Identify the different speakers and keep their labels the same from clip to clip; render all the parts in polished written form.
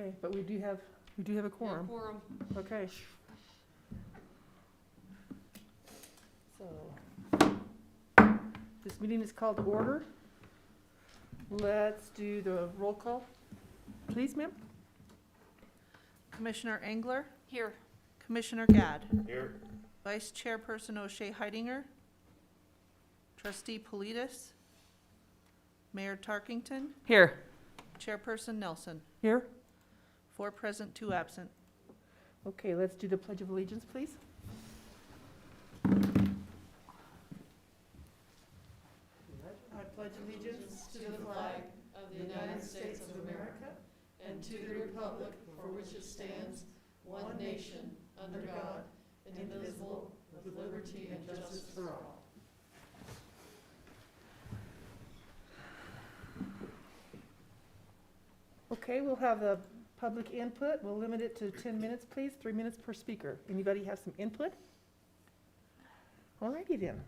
Speaker 1: Okay, but we do have a quorum.
Speaker 2: Quorum.
Speaker 1: Okay. So, this meeting is called to order. Let's do the roll call. Please, ma'am.
Speaker 3: Commissioner Engler,
Speaker 2: Here.
Speaker 3: Commissioner Gadd,
Speaker 4: Here.
Speaker 3: Vice Chairperson O'Shea Heidinger, Trustee Politis, Mayor Tarkington,
Speaker 2: Here.
Speaker 3: Chairperson Nelson.
Speaker 1: Here.
Speaker 3: 4 present, 2 absent.
Speaker 1: Okay, let's do the Pledge of Allegiance, please. I pledge allegiance
Speaker 2: To the flag of the United States of America and to the republic for which it stands, one nation, under God, indivisible, with liberty and justice for all.
Speaker 1: Okay, we'll have the public input. We'll limit it to 10 minutes, please. 3 minutes per speaker. Anybody have some input? All righty then.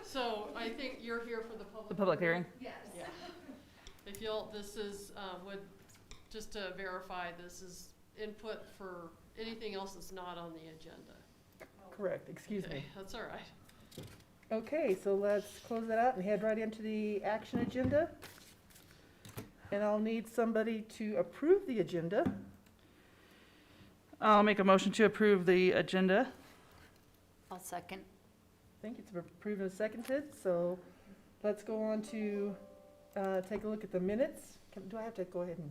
Speaker 2: So I think you're here for the public.
Speaker 5: The public hearing?
Speaker 2: Yes. Yeah. If you'll, this is, just to verify, this is input for anything else that's not on the agenda.
Speaker 1: Correct, excuse me.
Speaker 2: Okay, that's all right.
Speaker 1: Okay, so let's close that out and head right into the action agenda. And I'll need somebody to approve the agenda.
Speaker 5: I'll make a motion to approve the agenda.
Speaker 6: I'll second.
Speaker 1: I think it's approved and seconded, so let's go on to take a look at the minutes. Do I have to go ahead and,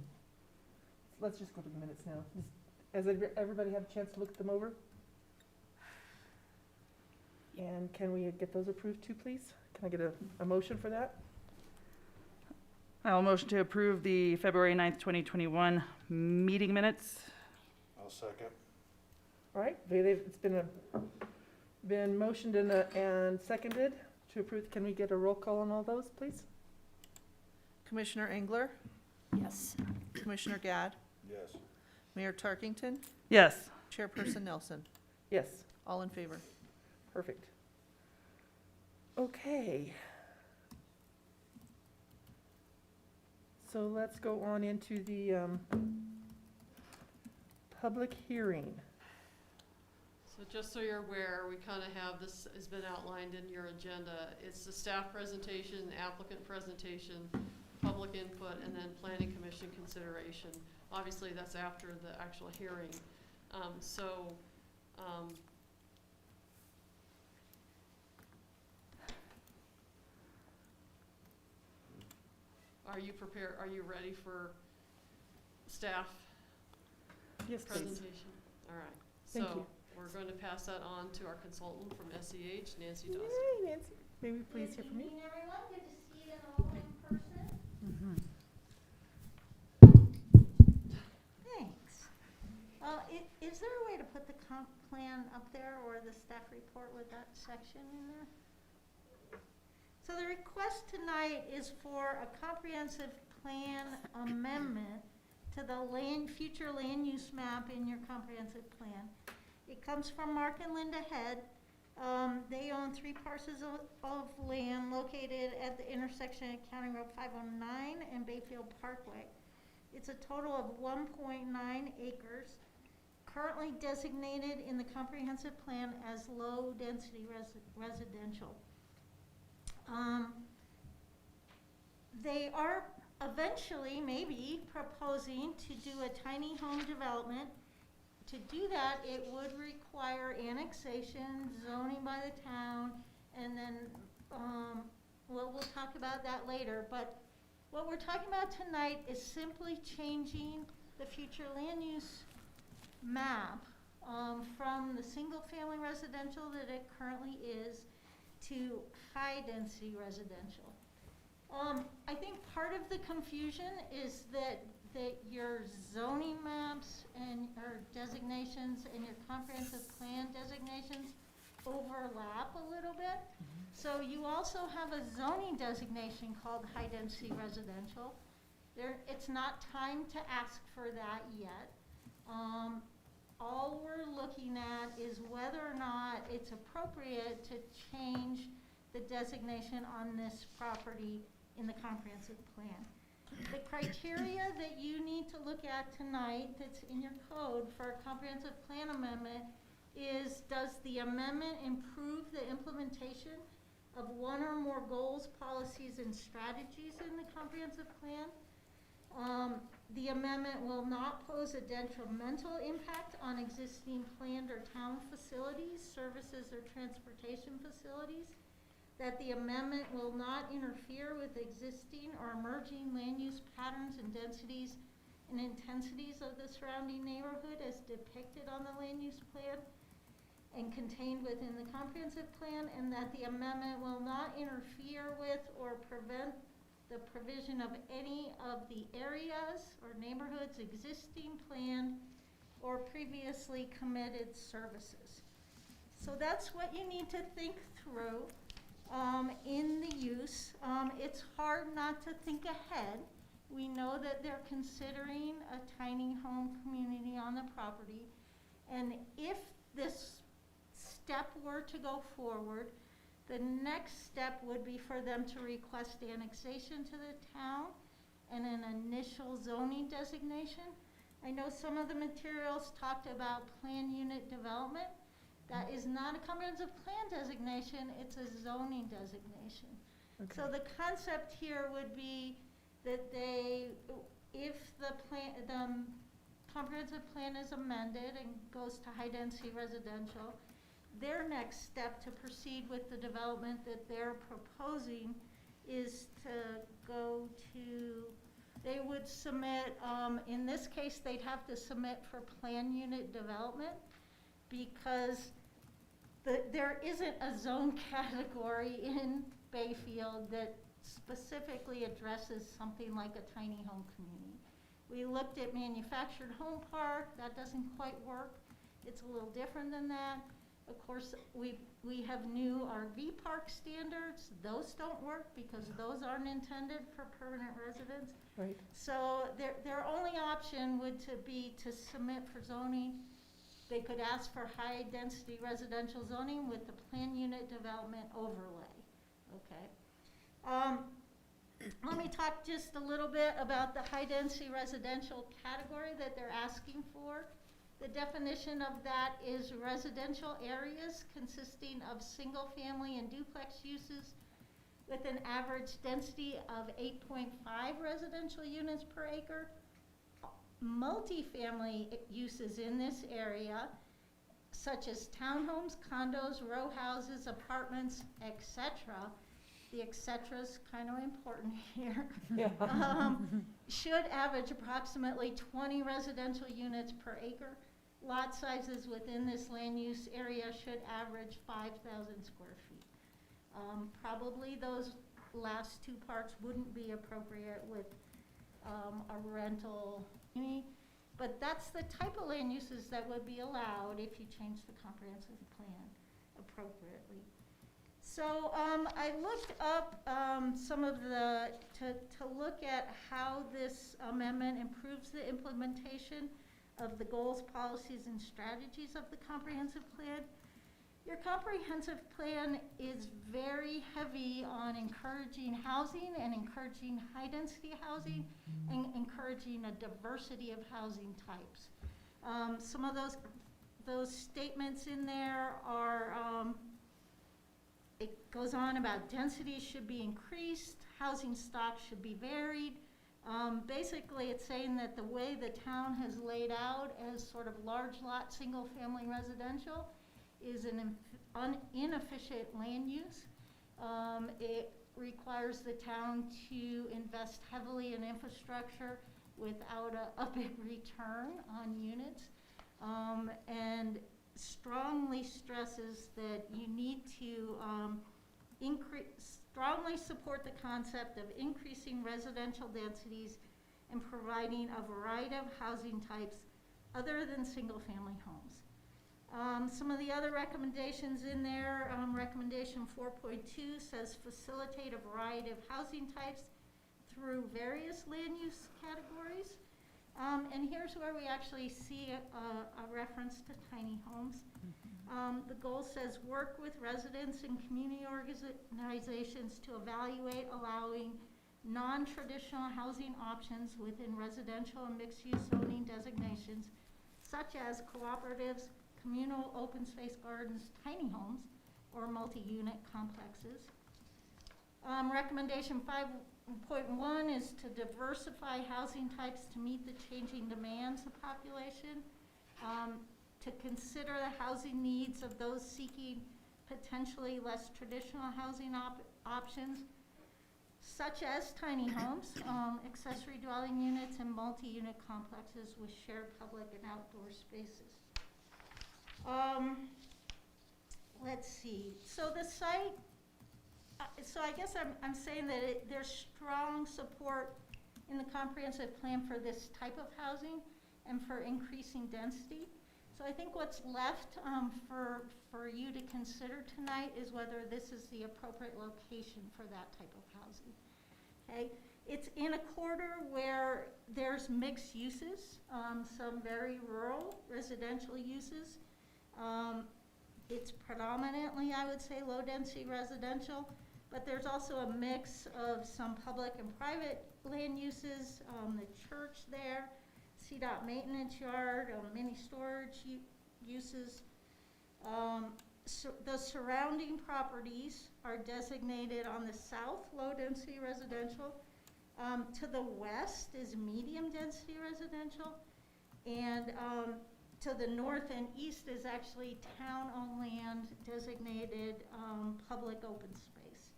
Speaker 1: let's just go to the minutes now. Has everybody had a chance to look them over? And can we get those approved too, please? Can I get a motion for that?
Speaker 5: I'll motion to approve the February 9th, 2021 meeting minutes.
Speaker 4: I'll second.
Speaker 1: All right, it's been motioned and seconded to approve. Can we get a roll call on all those, please?
Speaker 3: Commissioner Engler,
Speaker 6: Yes.
Speaker 3: Commissioner Gadd,
Speaker 4: Yes.
Speaker 3: Mayor Tarkington,
Speaker 5: Yes.
Speaker 3: Chairperson Nelson.
Speaker 1: Yes,
Speaker 3: All in favor.
Speaker 1: perfect. Okay. So let's go on into the public hearing.
Speaker 2: So just so you're aware, we kind of have, this has been outlined in your agenda. It's the staff presentation, applicant presentation, public input, and then planning commission consideration. Obviously, that's after the actual hearing. Are you prepared, are you ready for staff
Speaker 1: Yes, please.
Speaker 2: presentation? All right.
Speaker 1: Thank
Speaker 2: So
Speaker 1: you.
Speaker 2: we're going to pass that on to our consultant from SEH, Nancy Dawson.
Speaker 1: Yay, Nancy. May we please hear from you?
Speaker 7: Good evening, everyone. Good to see you all in person. Thanks. Well, is there a way to put the comp plan up there or the staff report with that section in there? So the request tonight is for a comprehensive plan amendment to the future land use map in your comprehensive plan. It comes from Mark and Linda Head. They own 3 parcels of land located at the intersection of County Road 509 and Bayfield Parkway. It's a total of 1.9 acres, currently designated in the comprehensive plan as low-density residential. They are eventually, maybe, proposing to do a tiny home development. To do that, it would require annexation, zoning by the town, and then, we'll talk about that later. But what we're talking about tonight is simply changing the future land use map from the single-family residential that it currently is to high-density residential. I think part of the confusion is that your zoning maps and or designations and your comprehensive plan designations overlap a little bit. So you also have a zoning designation called high-density residential. It's not time to ask for that yet. All we're looking at is whether or not it's appropriate to change the designation on this property in the comprehensive plan. The criteria that you need to look at tonight, that's in your code for a comprehensive plan amendment, is does the amendment improve the implementation of one or more goals, policies, and strategies in the comprehensive plan? The amendment will not pose a detrimental impact on existing planned or town facilities, services, or transportation facilities. That the amendment will not interfere with existing or emerging land use patterns and densities and intensities of the surrounding neighborhood as depicted on the land use plan and contained within the comprehensive plan, and that the amendment will not interfere with or prevent the provision of any of the areas or neighborhoods existing, planned, or previously committed services. So that's what you need to think through in the use. It's hard not to think ahead. We know that they're considering a tiny home community on the property, and if this step were to go forward, the next step would be for them to request annexation to the town and an initial zoning designation. I know some of the materials talked about plan unit development. That is not a comprehensive plan designation, it's a zoning designation.
Speaker 1: Okay.
Speaker 7: So the concept here would be that they, if the comprehensive plan is amended and goes to high density residential, their next step to proceed with the development that they're proposing is to go to, they would submit, in this case, they'd have to submit for plan unit development because there isn't a zone category in Bayfield that specifically addresses something like a tiny home community. We looked at manufactured home park, that doesn't quite work. It's a little different than that. Of course, we have new RV park standards. Those don't work because those aren't intended for permanent residents.
Speaker 1: Right.
Speaker 7: So their only option would to be to submit for zoning. They could ask for high density residential zoning with the plan unit development overlay. Okay. Let me talk just a little bit about the high density residential category that they're asking for. The definition of that is residential areas consisting of single family and duplex uses with an average density of 8.5 residential units per acre. Multifamily uses in this area, such as townhomes, condos, row houses, apartments, etc. The et cetera is kind of important here.
Speaker 1: Yeah.
Speaker 7: Should average approximately 20 residential units per acre. Lot sizes within this land use area should average 5,000 square feet. Probably those last two parts wouldn't be appropriate with a rental, but that's the type of land uses that would be allowed if you change the comprehensive plan appropriately. So I looked up some of the, to look at how this amendment improves the implementation of the goals, policies, and strategies of the comprehensive plan. Your comprehensive plan is very heavy on encouraging housing and encouraging high density housing and encouraging a diversity of housing types. Some of those statements in there are, it goes on about density should be increased, housing stock should be varied. Basically, it's saying that the way the town has laid out as sort of large lot, single family residential is an inefficient land use. It requires the town to invest heavily in infrastructure without a big return on units, and strongly stresses that you need to strongly support the concept of increasing residential densities and providing a variety of housing types other than single-family homes. Some of the other recommendations in there, recommendation 4.2 says facilitate a variety of housing types through various land use categories. And here's where we actually see a reference to tiny homes. The goal says work with residents and community organizations to evaluate allowing non-traditional housing options within residential and mixed-use zoning designations, such as cooperatives, communal open space gardens, tiny homes, or multi-unit complexes. Recommendation 5.1 is to diversify housing types to meet the changing demands of population, to consider the housing needs of those seeking potentially less traditional housing options, such as tiny homes, accessory dwelling units, and multi-unit complexes with shared public and outdoor spaces. Let's see, so the site, so I guess I'm saying that there's strong support in the comprehensive plan for this type of housing and for increasing density. So I think what's left for you to consider tonight is whether this is the appropriate location for that type of housing. Okay, it's in a quarter where there's mixed uses, some very rural residential uses. It's predominantly, I would say, low-density residential, but there's also a mix of some public and private land uses, the church there, CDOT maintenance yard, mini storage uses. So the surrounding properties are designated on the south, low-density residential. To the west is medium-density residential, and to the north and east is actually town-owned land designated public open space.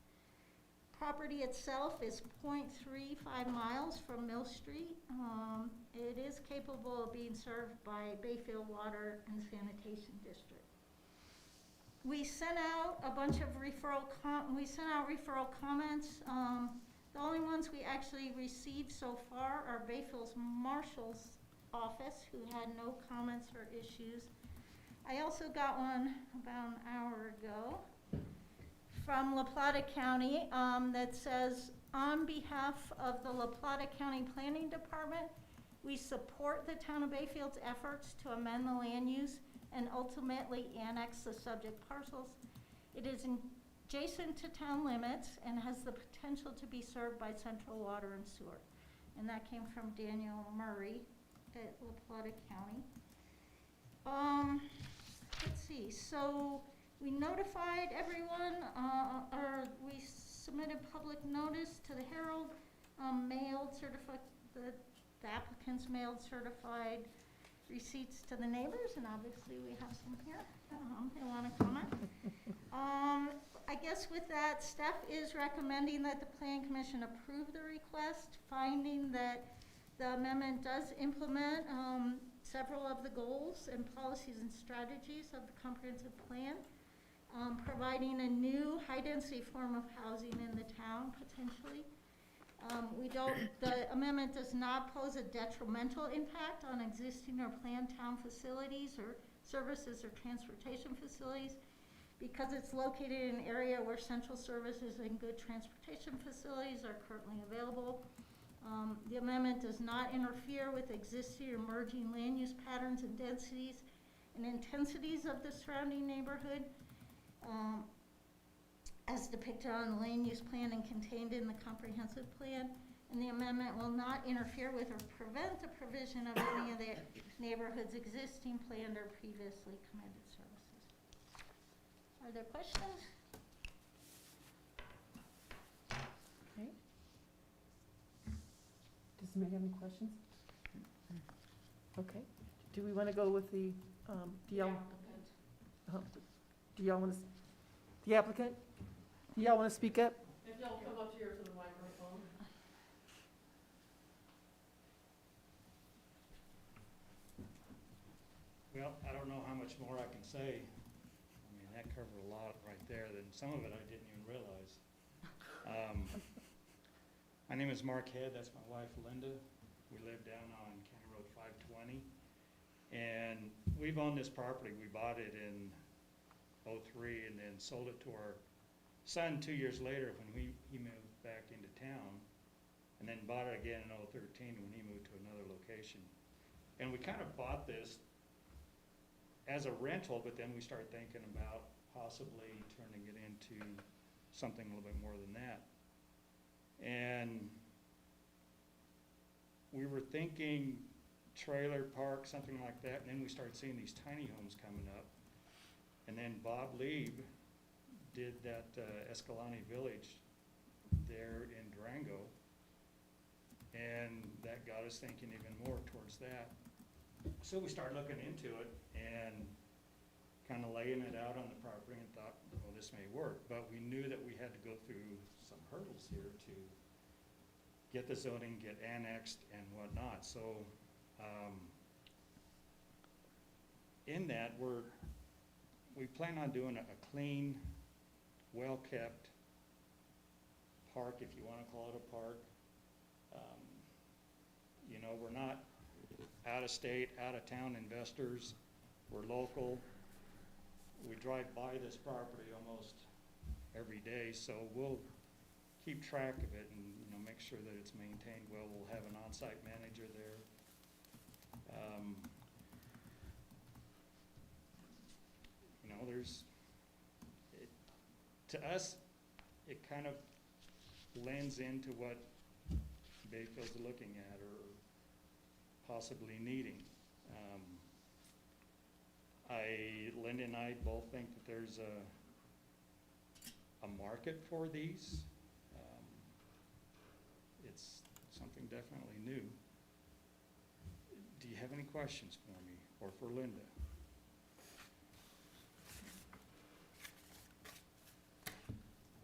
Speaker 7: Property itself is 0.35 miles from Mill Street. It is capable of being served by Bayfield Water and Sanitation District. We sent out a bunch of referral comments. The only ones we actually received so far are Bayfield's Marshal's office, who had no comments or issues. I also got one about an hour ago from La Plata County that says, on behalf of the La Plata County Planning Department, we support the town of Bayfield's efforts to amend the land use and ultimately annex the subject parcels. It is adjacent to town limits and has the potential to be served by central water and sewer. And that came from Daniel Murray at La Plata County. Let's see, so we notified everyone, or we submitted public notice to the Herald, mailed certified, the applicants mailed certified receipts to the neighbors, and obviously we have some here. They want to comment. I guess with that, staff is recommending that the Planning Commission approve the request, finding that the amendment does implement several of the goals and policies and strategies of the comprehensive plan, providing a new high-density form of housing in the town, potentially. The amendment does not pose a detrimental impact on existing or planned town facilities or services or transportation facilities because it's located in an area where central services and good transportation facilities are currently available. The amendment does not interfere with existing or emerging land use patterns and densities and intensities of the surrounding neighborhood. As depicted on the land use plan and contained in the comprehensive plan, and the amendment will not interfere with or prevent the provision of any of the neighborhood's existing planned or previously committed services. Are there questions?
Speaker 1: Okay. Does anybody have any questions? Okay. Do we want to go with the, do y'all want to, the applicant? Do y'all want to speak up?
Speaker 2: If y'all come up here to the microphone.
Speaker 4: Well, I don't know how much more I can say. I mean, that covered a lot right there, and some of it I didn't even realize. My name is Mark Head, that's my wife Linda. We live down on County Road 520. And we've owned this property. We bought it in '03 and then sold it to our son 2 years later when he moved back into town, and then bought it again in '13 when he moved to another location. And we kind of bought this as a rental, but then we started thinking about possibly turning it into something a little bit more than that. And we were thinking trailer park, something like that, and then we started seeing these tiny homes coming up. And then Bob Lieb did that Escalante Village there in Durango. And that got us thinking even more towards that. So we started looking into it and kind of laying it out on the property and thought, well, this may work. But we knew that we had to go through some hurdles here to get the zoning, get annexed and whatnot. So in that, we plan on doing a clean, well-kept park, if you want to call it a park. You know, we're not out-of-state, out-of-town investors. We're local. We drive by this property almost every day, so we'll keep track of it and, you know, make sure that it's maintained well. We'll have an on-site manager there. You know, to us, it kind of lends into what Bayfield's looking at or possibly needing. Linda and I both think that there's a market for these. It's something definitely new. Do you have any questions for me or for Linda?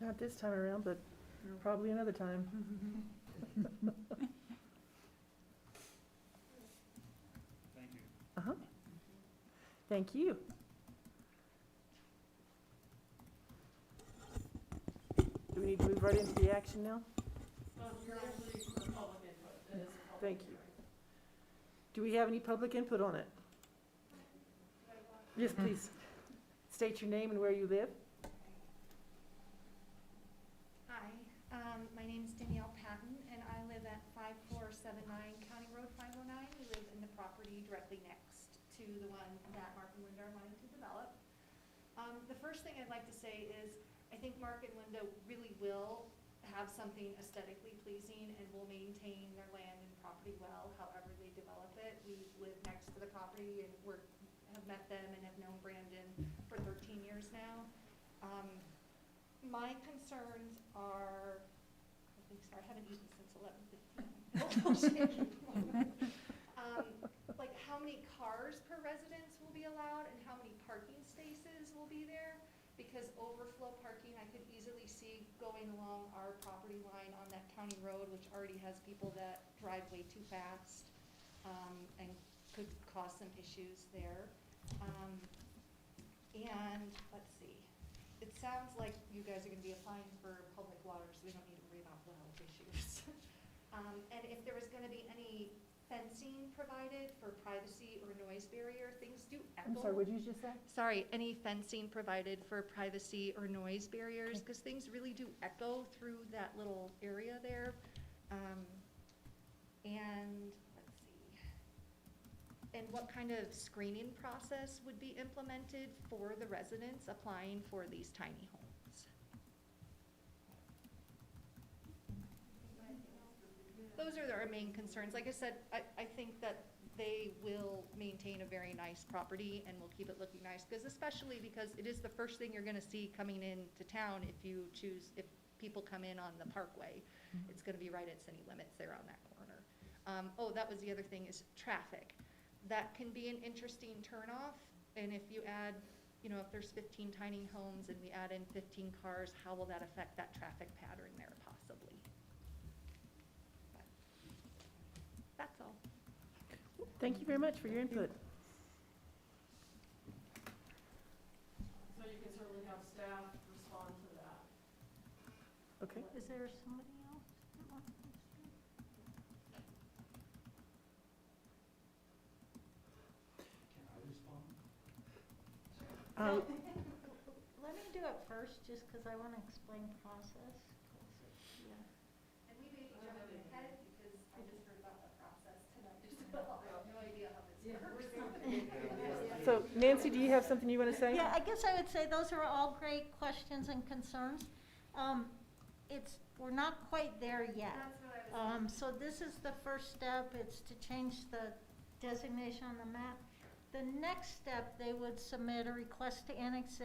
Speaker 1: Not this time around, but probably another time.
Speaker 4: Thank you.
Speaker 1: Uh-huh. Thank you. Do we need to move right into the action now?
Speaker 2: You're actually for public input. It is a public
Speaker 1: Thank you.
Speaker 2: hearing.
Speaker 1: Do we have any public input on it? Yes, please. State your name and where you live.
Speaker 8: Hi, my name is Danielle Patton, and I live at 5479 County Road 509. We live in the property directly next to the one that Mark and Linda are wanting to develop. The first thing I'd like to say is, I think Mark and Linda really will have something aesthetically pleasing and will maintain their land and property well, however they develop it. We live next to the property and have met them and have known Brandon for 13 years now. My concerns are, I haven't eaten since 11:15. Like how many cars per residence will be allowed and how many parking spaces will be there? Because overflow parking, I could easily see going along our property line on that county road, which already has people that drive way too fast, and could cause some issues there. And let's see, it sounds like you guys are gonna be applying for public water, so we don't need to worry about well issues. And if there was gonna be any fencing provided for privacy or noise barrier, things do echo.
Speaker 1: I'm sorry, what did you just say?
Speaker 8: Sorry, any fencing provided for privacy or noise barriers, because things really do echo through that little area there. And let's see. And what kind of screening process would be implemented for the residents applying for these tiny homes? Those are our main concerns. Like I said, I think that they will maintain a very nice property and will keep it looking nice, especially because it is the first thing you're gonna see coming into town if people come in on the parkway. It's gonna be right at city limits there on that corner. Oh, that was the other thing, is traffic. That can be an interesting turnoff, and if you add, if there's 15 tiny homes and we add in 15 cars, how will that affect that traffic pattern there possibly? But that's all.
Speaker 1: Thank you very much for your input.
Speaker 2: So you can certainly have staff respond to that.
Speaker 1: Okay.
Speaker 7: Is there somebody else that wants to speak?
Speaker 4: Can I respond?
Speaker 1: Um,
Speaker 7: Let me do it first, just because I want to explain process.
Speaker 8: And we may be jumping ahead because I just heard about the process tonight as well. I have no idea how this works.
Speaker 1: So Nancy, do you have something you want to say?
Speaker 7: Yeah, I guess I would say those are all great questions and concerns. We're not quite there yet.
Speaker 8: That's what I was
Speaker 7: So this is the first step, it's to change the designation on the map. The next step, they would submit a request to annex.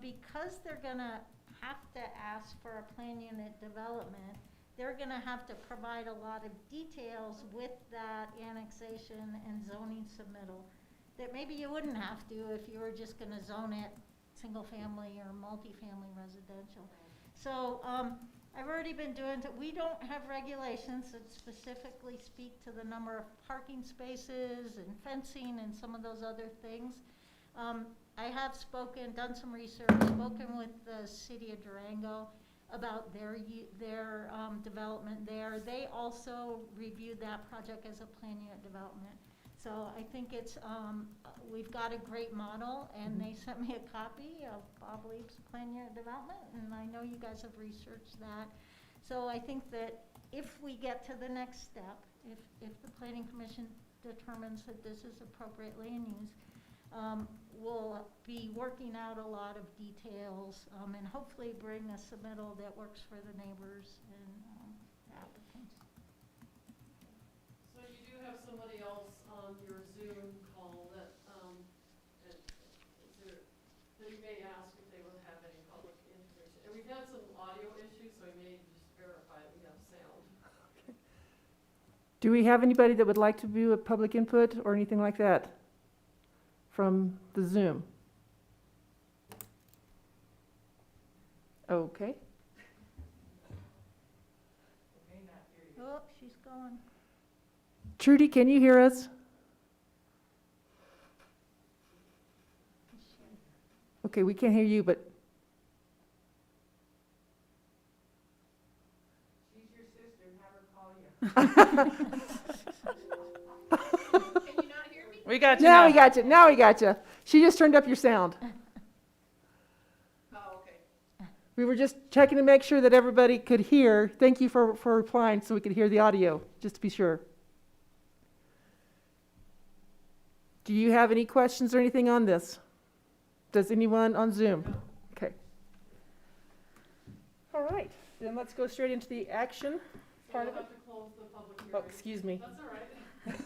Speaker 7: Because they're gonna have to ask for a plan unit development, they're gonna have to provide a lot of details with that annexation and zoning submittal that maybe you wouldn't have to if you were just gonna zone it single-family or multifamily residential. So, I've already been doing, we don't have regulations that specifically speak to the number of parking spaces and fencing and some of those other things. I have done some research, spoken with the city of Durango about their development there. They also reviewed that project as a plan unit development. So I think it's, we've got a great model, and they sent me a copy of Bob Leib's plan unit development, and I know you guys have researched that. So I think that if we get to the next step, if the planning commission determines that this is appropriate land use, we'll be working out a lot of details, and hopefully bring a submittal that works for the neighbors and the applicants.
Speaker 2: So you do have somebody else on your Zoom call that, that you may ask if they would have any public information. And we've had some audio issues, so we may just verify that we have sound.
Speaker 1: Do we have anybody that would like to do a public input or anything like that from the Zoom? Okay.
Speaker 7: Oh, she's going.
Speaker 1: Trudy, can you hear us? Okay, we can't hear you, but
Speaker 8: She's your sister, have her call you. Can you not hear me?
Speaker 5: We got you
Speaker 1: now
Speaker 5: now.
Speaker 1: we got you. Now we got you. She just turned up your sound.
Speaker 8: Oh, okay.
Speaker 1: We were just checking to make sure that everybody could hear. Thank you for replying so we could hear the audio, just to be sure. Do you have any questions or anything on this? Does anyone on Zoom? Okay. All right, then let's go straight into the action
Speaker 2: So
Speaker 1: part
Speaker 2: we'll
Speaker 1: of it.
Speaker 2: have to close the public
Speaker 1: Oh,
Speaker 2: hearing.
Speaker 1: excuse me.
Speaker 2: That's all right.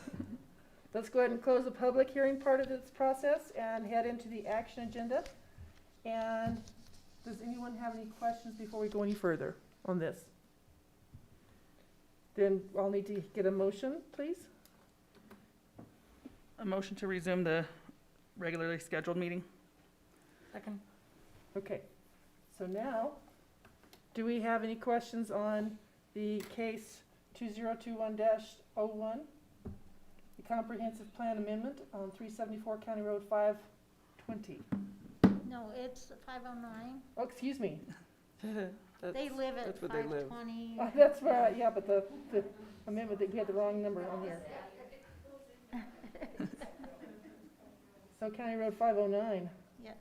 Speaker 1: Let's go ahead and close the public hearing part of this process and head into the action agenda. And does anyone have any questions before we go any further on this? Then I'll need to get a motion, please.
Speaker 5: A motion to resume the regularly scheduled meeting.
Speaker 3: Second.
Speaker 1: Okay, so now, do we have any questions on the case 2021-01? The comprehensive plan amendment on 374 County Road 520.
Speaker 7: No, it's 509.
Speaker 1: Oh, excuse me.
Speaker 7: They live at
Speaker 5: that's where they live.
Speaker 7: 520.
Speaker 1: That's right, yeah, but the amendment, we had the wrong number on here. So County Road 509.
Speaker 7: Yes.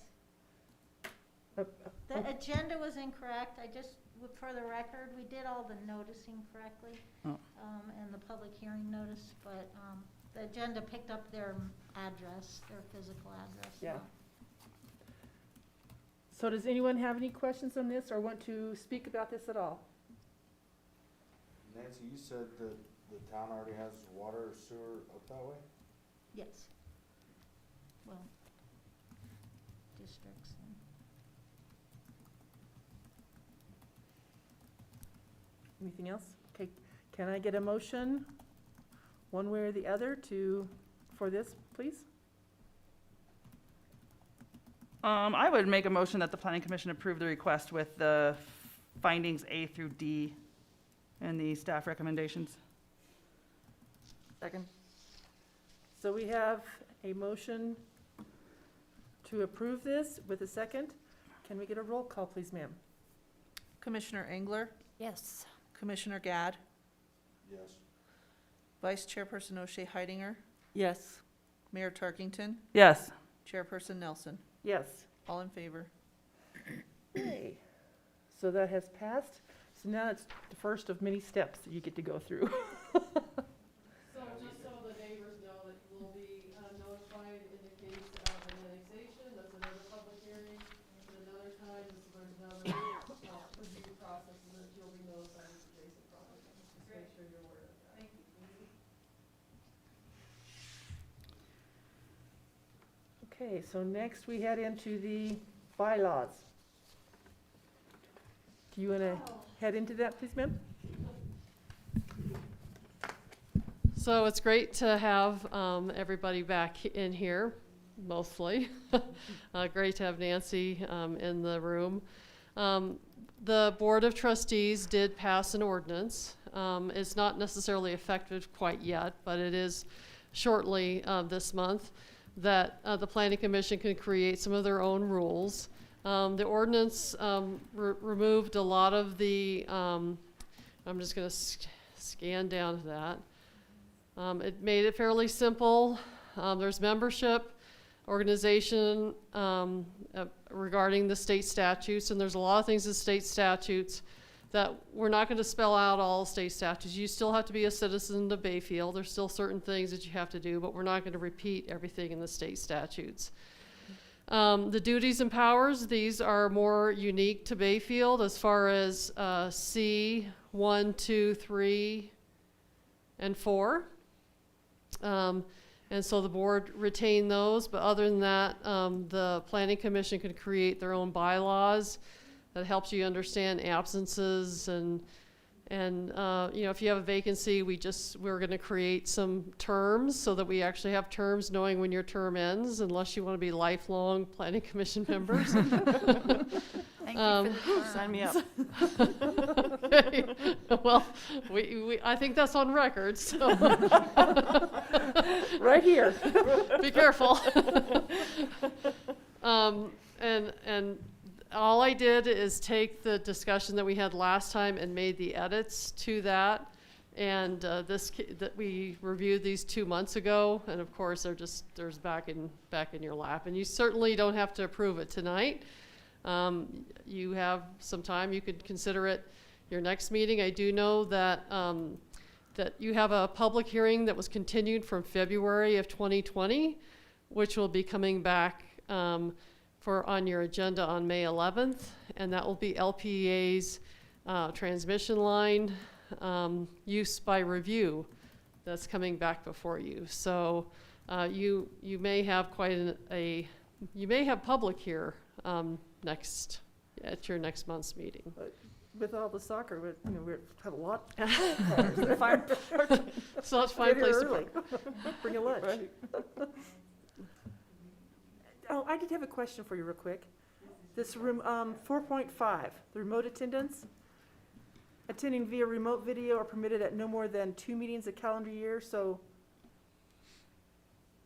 Speaker 1: Uh,
Speaker 7: The agenda was incorrect. I just, for the record, we did all the noticing correctly,
Speaker 5: Oh.
Speaker 7: and the public hearing notice, but, the agenda picked up their address, their physical address.
Speaker 1: Yeah. So does anyone have any questions on this or want to speak about this at all?
Speaker 9: Nancy, you said that the town already has water or sewer up that way?
Speaker 7: Yes. Well, districts and.
Speaker 1: Anything else? Okay, can I get a motion, one way or the other, for this, please?
Speaker 5: I would make a motion that the planning commission approve the request with the findings A through D and the staff recommendations.
Speaker 3: Second.
Speaker 1: So we have a motion to approve this with a second. Can we get a roll call, please, ma'am?
Speaker 3: Commissioner Engler,
Speaker 6: Yes.
Speaker 3: Commissioner Gad,
Speaker 9: Yes.
Speaker 3: Vice Chairperson O'Shea Heidinger,
Speaker 1: Yes.
Speaker 3: Mayor Tarkington,
Speaker 5: Yes.
Speaker 3: Chairperson Nelson.
Speaker 1: Yes.
Speaker 3: All in favor?
Speaker 1: Yay. So that has passed. So now it's the first of many steps that you get to go through.
Speaker 2: So just so the neighbors know that you will be notified in the case of an annexation, that's another public hearing. And another time, there's another review process, and that you'll be notified of adjacent property.
Speaker 1: Okay, so next we head into the bylaws. Do you want to head into that, please, ma'am?
Speaker 2: So it's great to have everybody back in here, mostly. Great to have Nancy in the room. The Board of Trustees did pass an ordinance. It's not necessarily effective quite yet, but it is shortly this month that the Planning Commission can create some of their own rules. The ordinance removed a lot of the, I'm just going to scan down to that. It made it fairly simple. There's membership, organization regarding the state statutes, and there's a lot of things in state statutes that we're not going to spell out all state statutes. You still have to be a citizen of Bayfield. There's still certain things that you have to do, but we're not going to repeat everything in the state statutes. The duties and powers, these are more unique to Bayfield as far as C 1, 2, 3, and 4. And so the board retained those, but other than that, the Planning Commission could create their own bylaws that helps you understand absences and you know, if you have a vacancy, we're going to create some terms so that we actually have terms knowing when your term ends, unless you want to be lifelong Planning Commission members.
Speaker 3: Thank you for the
Speaker 5: Sign me up.
Speaker 2: Okay. Well, I think that's on record, so
Speaker 1: Right here.
Speaker 2: be careful. And all I did is take the discussion that we had last time and made the edits to that. And that we reviewed these 2 months ago, and of course there's back in your lap. And you certainly don't have to approve it tonight. You have some time. You could consider it your next meeting. I do know that that you have a public hearing that was continued from February of 2020, which will be coming back on your agenda on May 11th, and that will be LPA's transmission line use by review that's coming back before you. So you may have you may have public here at your next month's meeting.
Speaker 1: With all the soccer, we have a lot.
Speaker 2: So that's a fine place to
Speaker 1: early.
Speaker 2: park.
Speaker 1: Bring a lunch. Oh, I did have a question for you real quick. This room, 4.5, the remote attendance. Attending via remote video are permitted at no more than 2 meetings a calendar year, so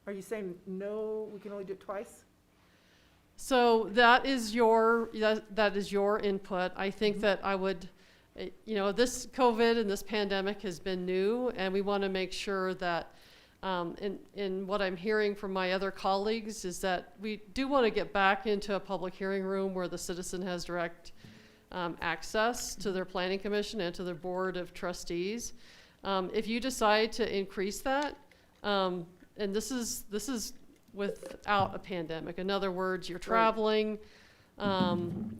Speaker 1: are you saying no, we can only do it twice?
Speaker 2: So that is your input. I think that I would, this COVID and this pandemic has been new, and we want to make sure that in what I'm hearing from my other colleagues is that we do want to get back into a public hearing room where the citizen has direct access to their planning commission and to their board of trustees. If you decide to increase that, and this is without a pandemic. In other words, you're traveling, and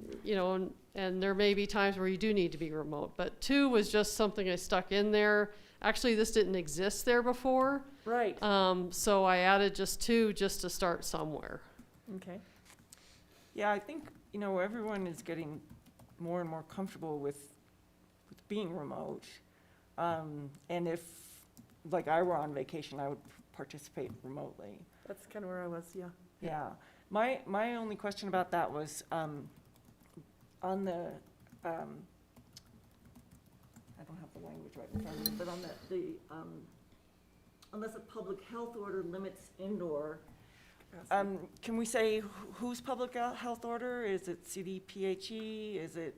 Speaker 2: there may be times where you do need to be remote. But 2 was just something I stuck in there. Actually, this didn't exist there before.
Speaker 1: Right.
Speaker 2: So I added just 2 just to start somewhere.
Speaker 1: Okay.
Speaker 10: Yeah, I think, everyone is getting more and more comfortable with being remote. And if, like I were on vacation, I would participate remotely.
Speaker 1: That's kind of where I was, yeah.
Speaker 10: Yeah. My only question about that was, on the, I don't have the language right in front of me, but on unless a public health order limits indoor, can we say whose public health order? Is it CDPHE? Is it?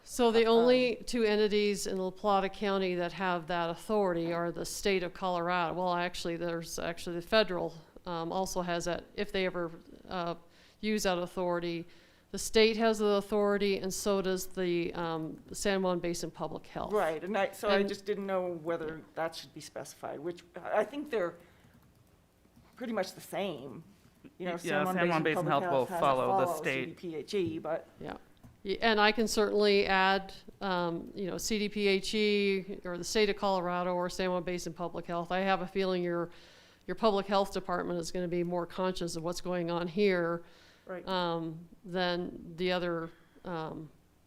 Speaker 2: So the only 2 entities in La Plata County that have that authority are the state of Colorado. Well, actually, there's the federal also has that if they ever use that authority. The state has the authority, and so does the San Juan Basin Public Health.
Speaker 10: Right, I just didn't know whether that should be specified, which I think they're pretty much the same.
Speaker 5: San Juan Basin Health will follow the state.
Speaker 10: CDPHE, but.
Speaker 2: Yeah. And I can certainly add, CDPHE or the state of Colorado or San Juan Basin Public Health. I have a feeling your your public health department is gonna be more conscious of what's going on here,
Speaker 1: Right.
Speaker 2: than the other,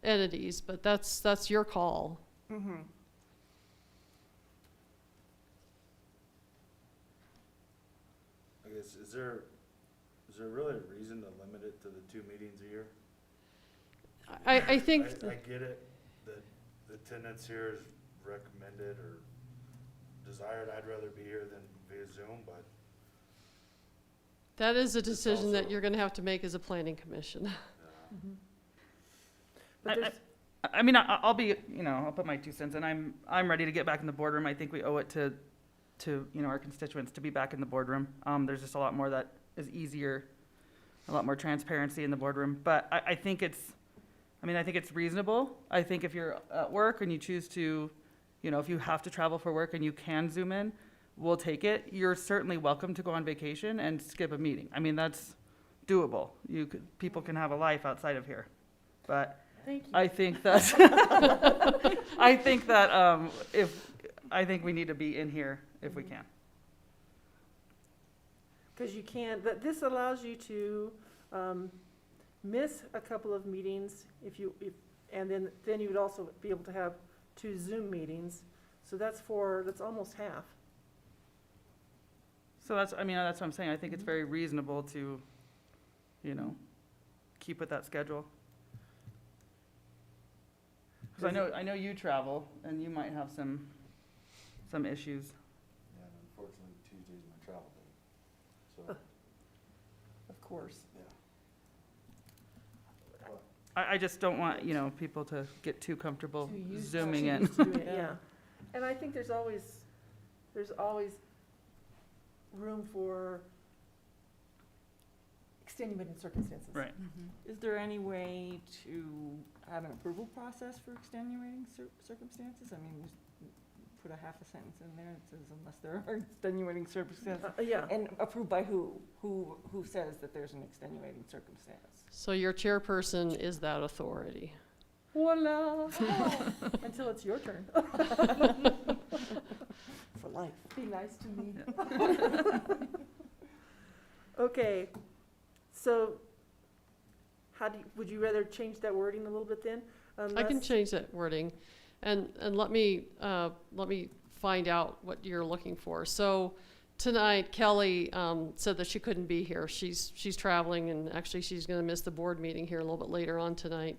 Speaker 2: entities, but that's your call.
Speaker 10: Mhm.
Speaker 9: I guess, is there really a reason to limit it to the 2 meetings a year?
Speaker 2: I think,
Speaker 9: I get it, that the attendance here is recommended or desired, I'd rather be here than via Zoom, but
Speaker 2: that is a decision that
Speaker 9: also-
Speaker 2: you're gonna have to make as a planning commission.
Speaker 1: But there's,
Speaker 5: I mean, I'll be, I'll put my 2 cents in. I'm ready to get back in the boardroom. I think we owe it to, our constituents to be back in the boardroom. There's just a lot more that is easier, a lot more transparency in the boardroom. But I think it's reasonable. I think if you're at work and you choose to, if you have to travel for work and you can Zoom in, we'll take it. You're certainly welcome to go on vacation and skip a meeting. I mean, that's doable. People can have a life outside of here. But
Speaker 1: thank you.
Speaker 5: I think that, I think we need to be in here if we can.
Speaker 1: Because you can, but this allows you to miss a couple of meetings and then you would also be able to have 2 Zoom meetings. So that's almost half.
Speaker 5: So that's what I'm saying. I think it's very reasonable to, keep with that schedule. Because I know you travel and you might have some issues.
Speaker 9: yeah, and unfortunately Tuesday's my travel day. So,
Speaker 1: Of course.
Speaker 9: yeah.
Speaker 5: I just don't want, people to get too comfortable
Speaker 1: Too used-
Speaker 5: Zooming
Speaker 1: too
Speaker 5: in.
Speaker 1: used to doing it, yeah. And I think there's always room for extenuating circumstances.
Speaker 5: Right.
Speaker 10: Is there any way to have an approval process for extenuating circumstances? I mean, just put a half a sentence in there, it says unless there are extenuating circumstances.
Speaker 1: Yeah.
Speaker 10: And approved by who? Who says that there's an extenuating circumstance?
Speaker 2: So your chairperson is that authority.
Speaker 1: Voila. Until it's your turn.
Speaker 10: For life.
Speaker 1: Be nice to me. Okay, so would you rather change that wording a little bit then?
Speaker 2: I can
Speaker 1: Unless-
Speaker 2: change that wording, and let me find out what you're looking for. So tonight, Kelly said that she couldn't be here. She's traveling, and actually she's gonna miss the board meeting here a little bit later on tonight.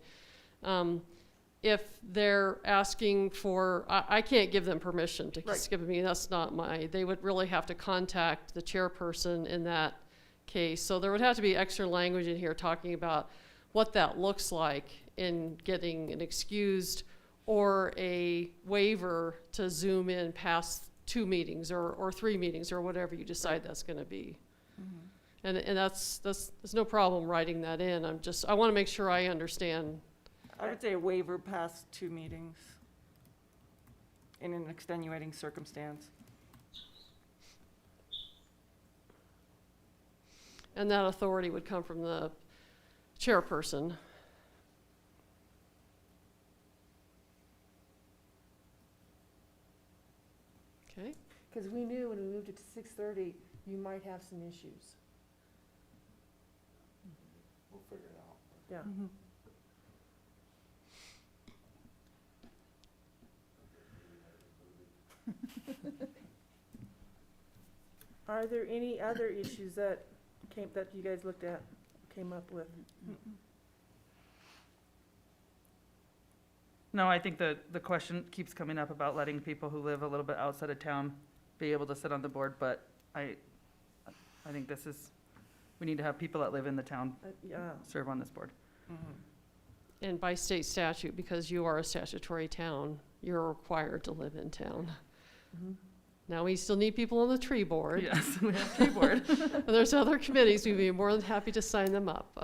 Speaker 2: If they're asking for, I can't give them permission to
Speaker 1: Right.
Speaker 2: skip a meeting, that's not they would really have to contact the chairperson in that case. So there would have to be extra language in here talking about what that looks like in getting an excused or a waiver to Zoom in past 2 meetings or 3 meetings or whatever you decide that's gonna be. And that's there's no problem writing that in. I wanna make sure I understand.
Speaker 10: I would say a waiver past 2 meetings in an extenuating circumstance.
Speaker 2: And that authority would come from the chairperson. Okay,
Speaker 1: Because we knew when we moved it to 6:30, you might have some issues.
Speaker 9: We'll figure it out.
Speaker 1: Yeah. Are there any other issues that you guys came up with?
Speaker 5: No, I think the question keeps coming up about letting people who live a little bit outside of town be able to sit on the board, but I think we need to have people that live in the town
Speaker 1: Yeah.
Speaker 5: serve on this board.
Speaker 2: and by state statute, because you are a statutory town, you're required to live in town.
Speaker 1: Mhm.
Speaker 2: Now, we still need people on the tree board.
Speaker 5: Yes, we have tree board.
Speaker 2: And there's other committees, we'd be more than happy to sign them up.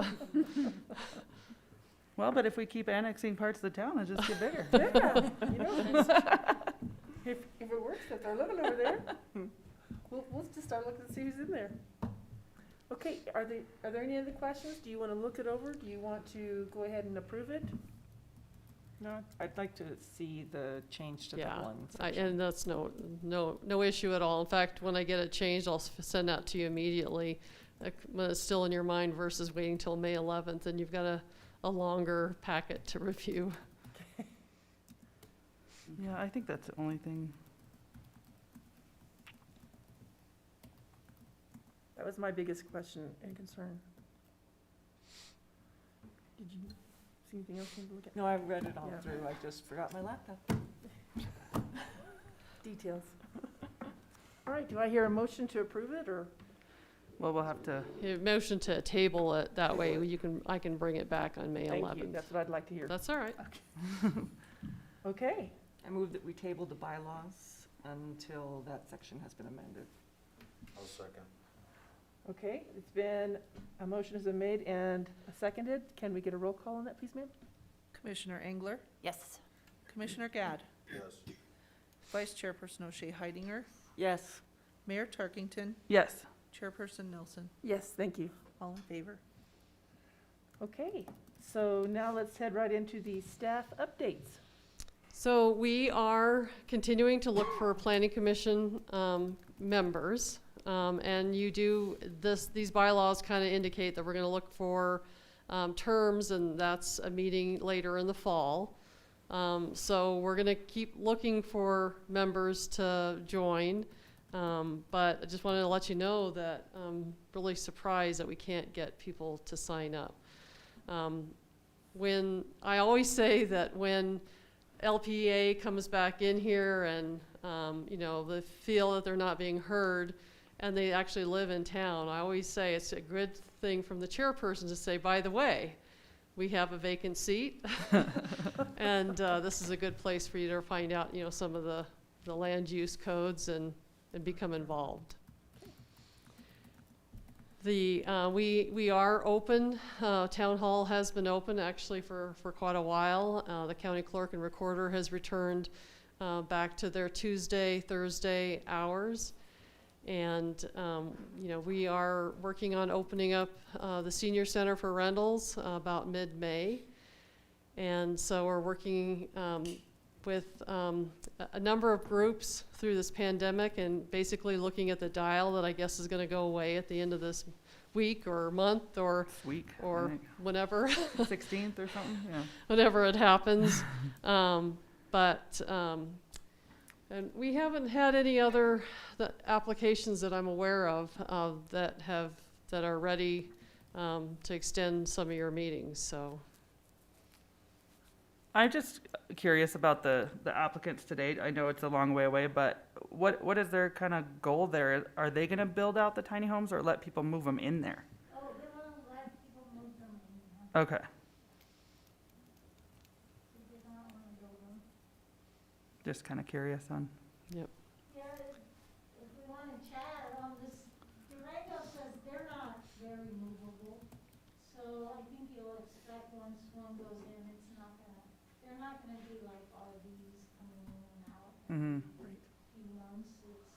Speaker 5: Well, but if we keep annexing parts of the town, it'll just get bigger.
Speaker 1: Yeah, if it works, if they're living over there, we'll just start looking to see who's in there. Okay, are there any other questions? Do you want to look it over? Do you want to go ahead and approve it?
Speaker 10: No, I'd like to see the change to the
Speaker 2: Yeah,
Speaker 10: one section.
Speaker 2: and that's no issue at all. In fact, when I get it changed, I'll send that to you immediately. When it's still in your mind versus waiting till May 11th, and you've got a longer packet to review.
Speaker 5: Yeah, I think that's the only thing.
Speaker 1: That was my biggest question and concern. Did you see anything else you need to look at?
Speaker 10: No, I read it all
Speaker 1: Yeah.
Speaker 10: through, I just forgot my laptop.
Speaker 1: Details. All right, do I hear a motion to approve it, or?
Speaker 5: Well, we'll have to,
Speaker 2: You motion to table it, that way I can bring it back on May 11th.
Speaker 1: Thank you, that's what I'd like to hear.
Speaker 2: That's all right.
Speaker 1: Okay,
Speaker 10: I move that we table the bylaws until that section has been amended.
Speaker 9: I'll second.
Speaker 1: okay, it's been, a motion has been made and seconded. Can we get a roll call on that, please, ma'am?
Speaker 3: Commissioner Engler,
Speaker 6: Yes.
Speaker 3: Commissioner Gad,
Speaker 9: Yes.
Speaker 3: Vice Chairperson O'Shea Heidinger,
Speaker 10: Yes.
Speaker 3: Mayor Tarkington,
Speaker 5: yes.
Speaker 3: Chairperson Nelson,
Speaker 1: Yes, thank you.
Speaker 3: all in favor.
Speaker 1: Okay, so now let's head right into the staff updates.
Speaker 2: So we are continuing to look for planning commission members. And these bylaws kind of indicate that we're going to look for terms, and that's a meeting later in the fall. So we're going to keep looking for members to join. But I just wanted to let you know that I'm really surprised that we can't get people to sign up. When I always say that when LPA comes back in here and, they feel that they're not being heard and they actually live in town, I always say it's a good thing from the chairperson to say, by the way, we have a vacant seat. And this is a good place for you to find out, some of the land use codes and become involved. We are open. Town hall has been open actually for quite a while. The county clerk and recorder has returned back to their Tuesday, Thursday hours. And, we are working on opening up the senior center for rentals about mid-May. And so we're working with a number of groups through this pandemic and basically looking at the dial that I guess is going to go away at the end of this week or month or
Speaker 5: This week, I
Speaker 2: or
Speaker 5: think.
Speaker 2: whenever
Speaker 5: 16th or something, yeah.
Speaker 2: whenever it happens. And we haven't had any other applications that I'm aware of that are ready to extend some of your meetings. So
Speaker 5: I'm just curious about the applicants to date. I know it's a long way away, but what is their kind of goal there? Are they going to build out the tiny homes or let people move them in there?
Speaker 7: Oh, they wanna let people move them in,
Speaker 5: Okay,
Speaker 7: they don't wanna build them.
Speaker 5: just kind of curious on.
Speaker 7: Yeah, if we wanna chat on this, Durango says they're not very movable, so I think you'll expect once one goes in, they're not gonna be like RVs coming in and out
Speaker 5: Mm-hmm.
Speaker 7: every few months. It's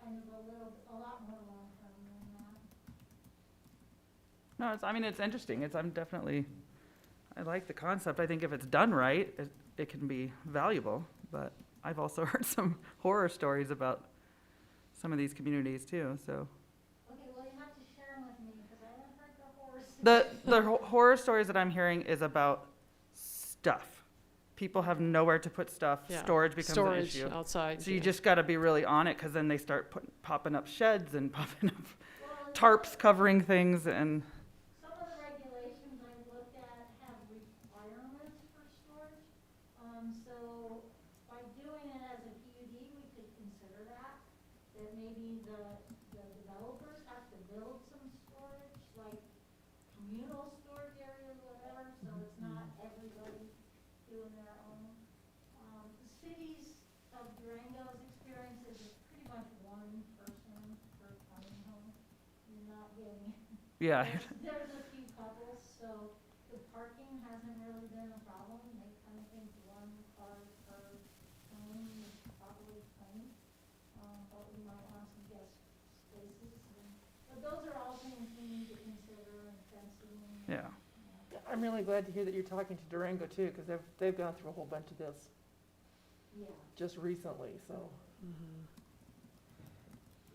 Speaker 7: kind of a lot more long-term than that.
Speaker 5: No, it's interesting. I like the concept. I think if it's done right, it can be valuable. But I've also heard some horror stories about some of these communities too, so.
Speaker 7: Okay, well, you have to share them with me, because I haven't heard the horror stories.
Speaker 5: The horror stories that I'm hearing is about stuff. People have nowhere to put stuff.
Speaker 2: yeah,
Speaker 5: Storage becomes an
Speaker 2: storage
Speaker 5: issue.
Speaker 2: outside.
Speaker 5: So you
Speaker 2: yeah.
Speaker 5: just got to be really on it, because then they start popping up sheds and popping up
Speaker 7: Well,
Speaker 5: tarps covering things, and
Speaker 7: some of the regulations I looked at have requirements for storage. So by doing it as a PUD, we could consider that maybe the developers have to build some storage, like communal storage areas, whatever, so it's not everybody doing their own. The cities of Durango's experience is it's pretty much one person per tiny home. You're not getting
Speaker 5: yeah.
Speaker 7: there's a few couples, so the parking hasn't really been a problem. They kind of think one car per home is probably plenty. But we might want some guest spaces. But those are all things we need to consider, and fencing and.
Speaker 5: Yeah.
Speaker 1: I'm really glad to hear that you're talking to Durango too, because they've gone through a whole bunch of this
Speaker 7: Yeah.
Speaker 1: just recently, so.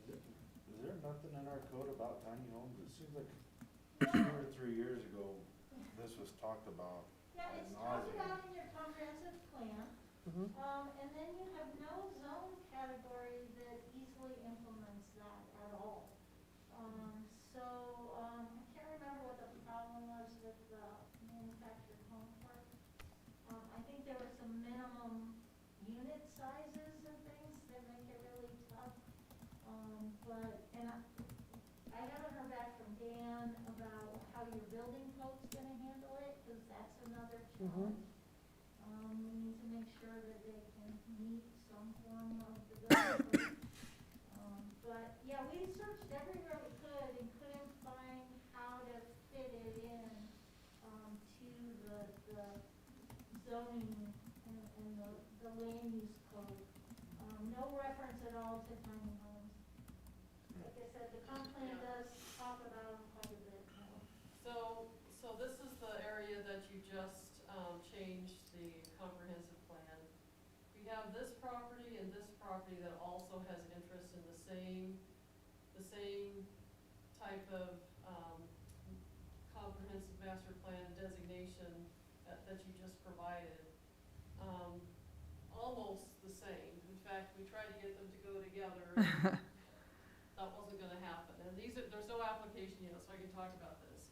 Speaker 9: Is there nothing in our code about tiny homes? It seems like 2 or 3 years ago, this was talked about.
Speaker 7: Yeah, it's talked about in your comprehensive plan,
Speaker 1: Mhm.
Speaker 7: and then you have no zone category that easily implements that at all. I can't remember what the problem was with the manufactured home park. I think there were some minimum unit sizes and things that make it really tough. I haven't heard back from Dan about how your building code's gonna handle it, cause that's another challenge. We need to make sure that they can meet some form of the building code. Yeah, we searched everywhere we could and couldn't find how to fit it in, to the zoning and the land use code. No reference at all to tiny homes. Like I said, the comp plan does talk about them quite a bit more.
Speaker 2: So this is the area that you just, changed the comprehensive plan. We have this property and this property that also has interest in the same type of, comprehensive master plan designation that you just provided. Almost the same. In fact, we tried to get them to go together. That wasn't gonna happen. And there's no application yet, so I can talk about this.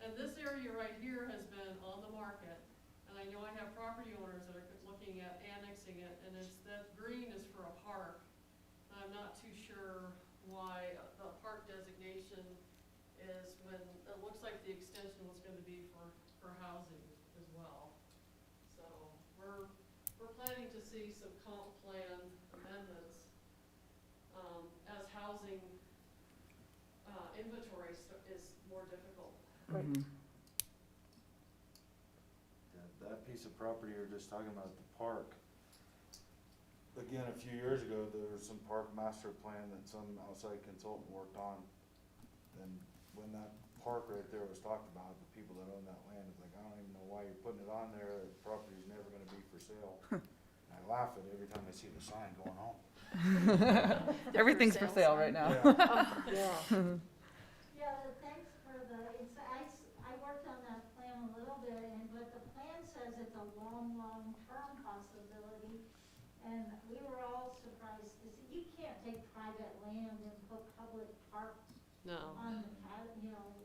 Speaker 2: And this area right here has been on the market, and I know I have property owners that are looking at annexing it, and that green is for a park. And I'm not too sure why the park designation is when it looks like the extension was gonna be for housing as well. So we're planning to see some comp plan amendments, as housing, inventory is more difficult.
Speaker 1: Right.
Speaker 5: Mhm.
Speaker 9: Yeah, that piece of property you're just talking about, the park. Again, a few years ago, there was some park master plan that some outside consultant worked on. And when that park right there was talked about, the people that own that land, it's like, I don't even know why you're putting it on there, the property's never gonna be for sale. And I laugh at it every time I see the sign going home.
Speaker 5: Everything's for sale right now.
Speaker 1: Yeah.
Speaker 7: Yeah, thanks for I worked on that plan a little bit, but the plan says it's a long-term possibility. And we were all surprised to see, you can't take private land and put public parks
Speaker 2: No.
Speaker 7: on the,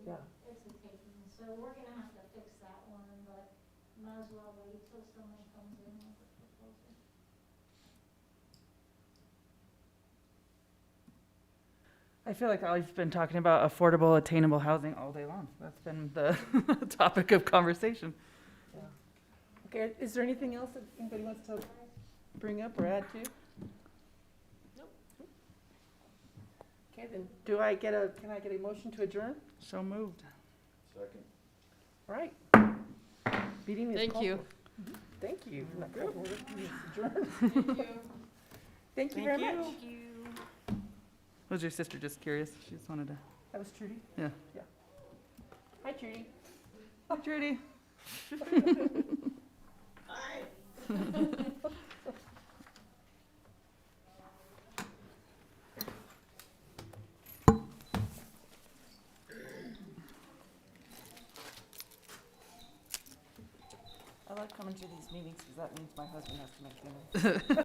Speaker 1: Yeah.
Speaker 7: it's a taking. So we're gonna have to fix that one, but might as well wait till someone comes in with a proposal.
Speaker 5: I feel like I've been talking about affordable, attainable housing all day long. That's been the topic of conversation.
Speaker 1: Yeah. Okay, is there anything else that anybody wants to bring up or add to?
Speaker 2: Nope.
Speaker 1: Okay, then, can I get a motion to adjourn?
Speaker 5: So moved.
Speaker 9: Second.
Speaker 1: All right. Meeting is
Speaker 2: Thank
Speaker 1: called
Speaker 2: you.
Speaker 1: for. Thank you. Not called for, it's adjourned.
Speaker 2: Thank you.
Speaker 1: Thank you very much.
Speaker 3: Thank you.
Speaker 5: Was your sister just curious? She just wanted to.
Speaker 1: That was Trudy?
Speaker 5: Yeah.
Speaker 1: Yeah. Hi, Trudy.
Speaker 5: Hi, Trudy.
Speaker 3: I like coming to these meetings because that means my husband has to make dinner.